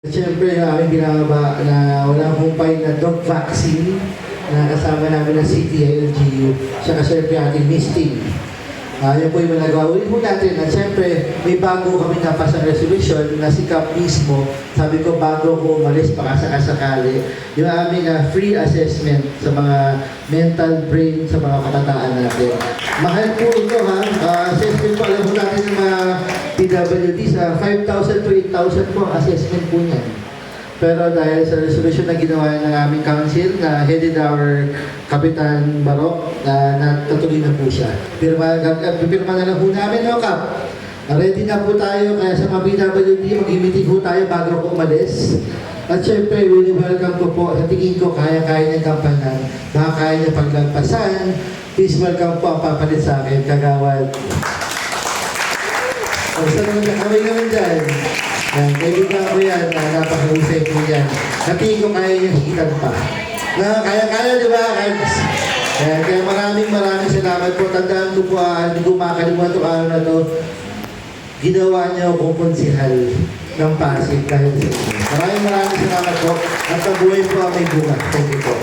Siyempre, aming binababa na walang humpay na dog vaccine na kasama namin ng CTI-LGU. Siya siyempre ating misting. Yan po yung nagawa. Ulit po natin at siyempre may bago kami napasang resolution na si Cap mismo. Sabi ko bago ko umalis baka sakasakali. Yung aming free assessment sa mga mental brain sa mga kabataan natin. Mahal po ito ha. Assessment po alam po natin ng mga PWD sa 5,000 to 8,000 po ang assessment po niyan. Pero dahil sa resolution na ginawa ng aming council na headed our Kapitan Barok, natutuloy na po siya. Pirma na lang po namin, no, Kap? Ready na po tayo, kaya sa mga PWD, mag-meeting po tayo bago ko umalis. At syempre, welcome ko po. Sa tingin ko, kaya-kaya niya kampanan. Baka kaya niya paglagpasan. Please welcome po ang papalit sa akin, Kagawad. Basta naman nakaway naman dyan. Kaibigan ko yan, napakahusay ko yan. Natingin ko kaya niya hikitan pa. Kaya-kaya, di ba? Kaya maraming salamat po. Tandaan ko po, hindi ko makakalimutan itong araw na ito. Ginawa niyo akong konsihal ng Pasig dahil sa inyo. Maraming salamat po. At ang buhay po ang may bunga. Thank you po.